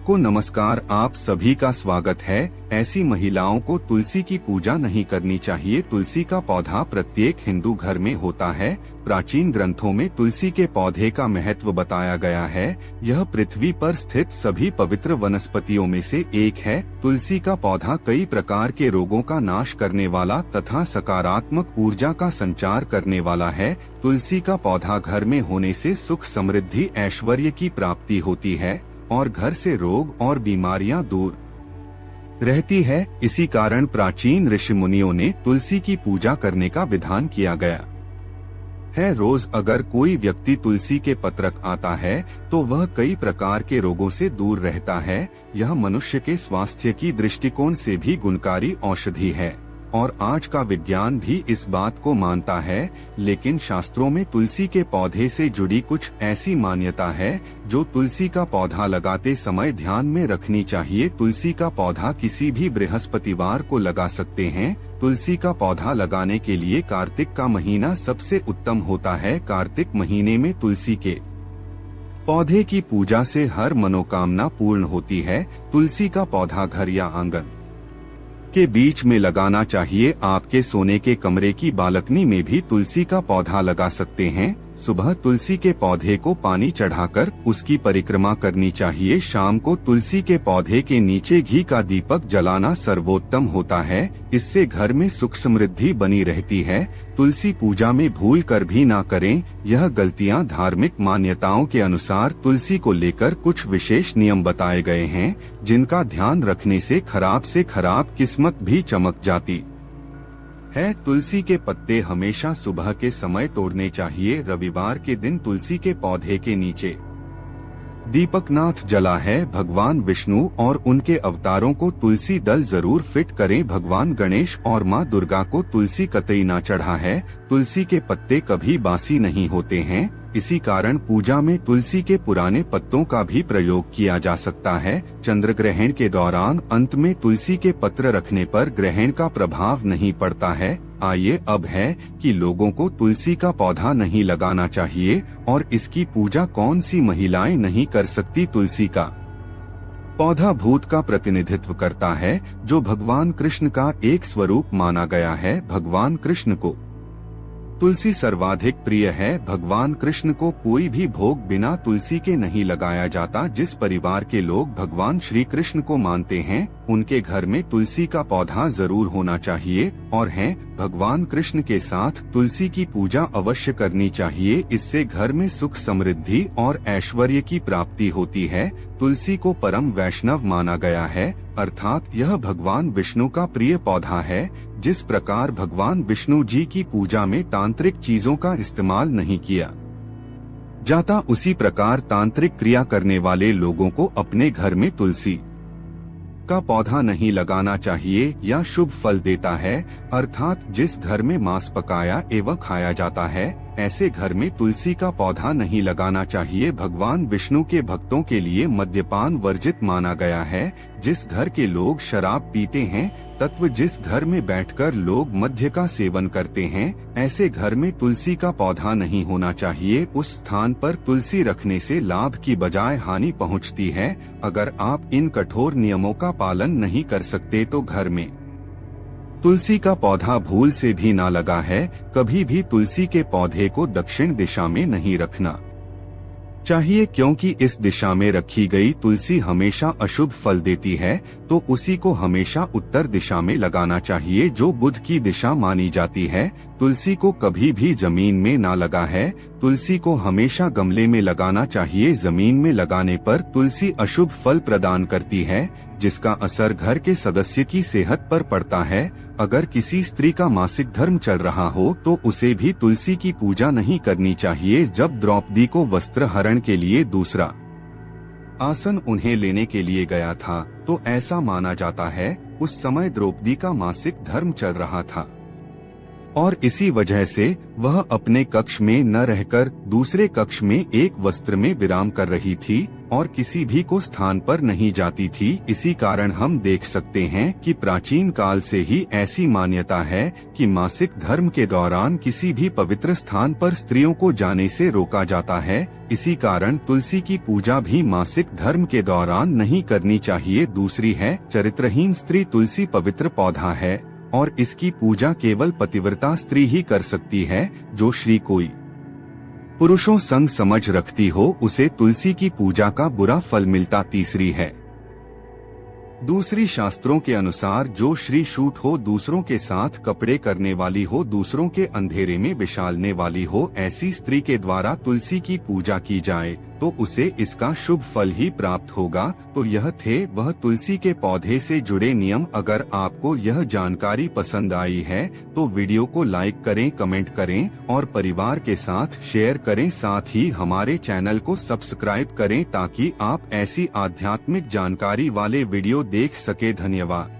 सबको नमस्कार। आप सभी का स्वागत है। ऐसी महिलाओं को तुलसी की पूजा नहीं करनी चाहिए। तुलसी का पौधा प्रत्येक हिंदू घर में होता है। प्राचीन ग्रंथों में तुलसी के पौधे का महत्व बताया गया है। यह पृथ्वी पर स्थित सभी पवित्र वनस्पतियों में से एक है। तुलसी का पौधा कई प्रकार के रोगों का नाश करने वाला तथा सकारात्मक ऊर्जा का संचार करने वाला है। तुलसी का पौधा घर में होने से सुख, समृद्धि, ऐश्वर्य की प्राप्ति होती है और घर से रोग और बीमारियां दूर रहती है। इसी कारण प्राचीन ऋषि मुनियों ने तुलसी की पूजा करने का विधान किया गया है। रोज अगर कोई व्यक्ति तुलसी के पत्रक आता है तो वह कई प्रकार के रोगों से दूर रहता है। यह मनुष्य के स्वास्थ्य की दृष्टिकोण से भी गुणकारी औषधि है और आज का विज्ञान भी इस बात को मानता है। लेकिन शास्त्रों में तुलसी के पौधे से जुड़ी कुछ ऐसी मान्यता है जो तुलसी का पौधा लगाते समय ध्यान में रखनी चाहिए। तुलसी का पौधा किसी भी बृहस्पतिवार को लगा सकते हैं। तुलसी का पौधा लगाने के लिए कार्तिक का महीना सबसे उत्तम होता है। कार्तिक महीने में तुलसी के पौधे की पूजा से हर मनोकामना पूर्ण होती है। तुलसी का पौधा घर या आंगन के बीच में लगाना चाहिए। आपके सोने के कमरे की बालकनी में भी तुलसी का पौधा लगा सकते हैं। सुबह तुलसी के पौधे को पानी चढ़ाकर उसकी परिक्रमा करनी चाहिए। शाम को तुलसी के पौधे के नीचे घी का दीपक जलाना सर्वोत्तम होता है। इससे घर में सुख समृद्धि बनी रहती है। तुलसी पूजा में भूल कर भी ना करें। यह गलतियां धार्मिक मान्यताओं के अनुसार तुलसी को लेकर कुछ विशेष नियम बताए गए हैं जिनका ध्यान रखने से खराब किस्मत भी चमक जाती है। तुलसी के पत्ते हमेशा सुबह के समय तोड़ने चाहिए। रविवार के दिन तुलसी के पौधे के नीचे दीपकनाथ जला है। भगवान विष्णु और उनके अवतारों को तुलसी दल जरूर फिट करें। भगवान गणेश और माँ दुर्गा को तुलसी कतई ना चढ़ा है। तुलसी के पत्ते कभी बासी नहीं होते हैं। इसी कारण पूजा में तुलसी के पुराने पत्तों का भी प्रयोग किया जा सकता है। चंद्र ग्रहण के दौरान अंत में तुलसी के पत्र रखने पर ग्रहण का प्रभाव नहीं पड़ता है। आइए अब है कि लोगों को तुलसी का पौधा नहीं लगाना चाहिए और इसकी पूजा कौन सी महिलाएं नहीं कर सकती। तुलसी का पौधा भूत का प्रतिनिधित्व करता है जो भगवान कृष्ण का एक स्वरूप माना गया है। भगवान कृष्ण को तुलसी सर्वाधिक प्रिय है। भगवान कृष्ण को कोई भी भोग बिना तुलसी के नहीं लगाया जाता। जिस परिवार के लोग भगवान श्री कृष्ण को मानते हैं उनके घर में तुलसी का पौधा जरूर होना चाहिए और भगवान कृष्ण के साथ तुलसी की पूजा अवश्य करनी चाहिए। इससे घर में सुख, समृद्धि और ऐश्वर्य की प्राप्ति होती है। तुलसी को परम वैष्णव माना गया है, अर्थात यह भगवान विष्णु का प्रिय पौधा है। जिस प्रकार भगवान विष्णु जी की पूजा में तांत्रिक चीजों का इस्तेमाल नहीं किया जाता, उसी प्रकार तांत्रिक क्रिया करने वाले लोगों को अपने घर में तुलसी का पौधा नहीं लगाना चाहिए। यह शुभ फल देता है, अर्थात जिस घर में मांस पकाया एवं खाया जाता है ऐसे घर में तुलसी का पौधा नहीं लगाना चाहिए। भगवान विष्णु के भक्तों के लिए मद्यपान वर्जित माना गया है। जिस घर के लोग शराब पीते हैं तत्व जिस घर में बैठकर लोग मद्य का सेवन करते हैं ऐसे घर में तुलसी का पौधा नहीं होना चाहिए। उस स्थान पर तुलसी रखने से लाभ की बजाय हानि पहुंचती है। अगर आप इन कठोर नियमों का पालन नहीं कर सकते तो घर में तुलसी का पौधा भूल से भी ना लगा है। कभी भी तुलसी के पौधे को दक्षिण दिशा में नहीं रखना चाहिए क्योंकि इस दिशा में रखी गई तुलसी हमेशा अशुभ फल देती है। तो उसी को हमेशा उत्तर दिशा में लगाना चाहिए जो बुध की दिशा मानी जाती है। तुलसी को कभी भी जमीन में ना लगा है। तुलसी को हमेशा गमले में लगाना चाहिए। जमीन में लगाने पर तुलसी अशुभ फल प्रदान करती है जिसका असर घर के सदस्य की सेहत पर पड़ता है। अगर किसी स्त्री का मासिक धर्म चल रहा हो तो उसे भी तुलसी की पूजा नहीं करनी चाहिए। जब द्रौपदी को वस्त्र हरण के लिए दूसरा आसन उन्हें लेने के लिए गया था तो ऐसा माना जाता है उस समय द्रौपदी का मासिक धर्म चल रहा था और इसी वजह से वह अपने कक्ष में न रहकर दूसरे कक्ष में एक वस्त्र में विराम कर रही थी। और किसी भी को स्थान पर नहीं जाती थी। इसी कारण हम देख सकते हैं कि प्राचीन काल से ही ऐसी मान्यता है कि मासिक धर्म के दौरान किसी भी पवित्र स्थान पर स्त्रियों को जाने से रोका जाता है। इसी कारण तुलसी की पूजा भी मासिक धर्म के दौरान नहीं करनी चाहिए। दूसरी है, चरित्रहीन स्त्री। तुलसी पवित्र पौधा है और इसकी पूजा केवल पतिव्रता स्त्री ही कर सकती है। जो श्री कोई पुरुषों संग समझ रखती हो उसे तुलसी की पूजा का बुरा फल मिलता। तीसरी है, दूसरी शास्त्रों के अनुसार जो श्री शूट हो, दूसरों के साथ कपड़े करने वाली हो, दूसरों के अंधेरे में बिछालने वाली हो, ऐसी स्त्री के द्वारा तुलसी की पूजा की जाए तो उसे इसका शुभ फल ही प्राप्त होगा। तो यह थे वह तुलसी के पौधे से जुड़े नियम। अगर आपको यह जानकारी पसंद आई है तो वीडियो को लाइक करें, कमेंट करें और परिवार के साथ शेयर करें। साथ ही हमारे चैनल को सब्सक्राइब करें ताकि आप ऐसी आध्यात्मिक जानकारी वाले वीडियो देख सके। धन्यवाद।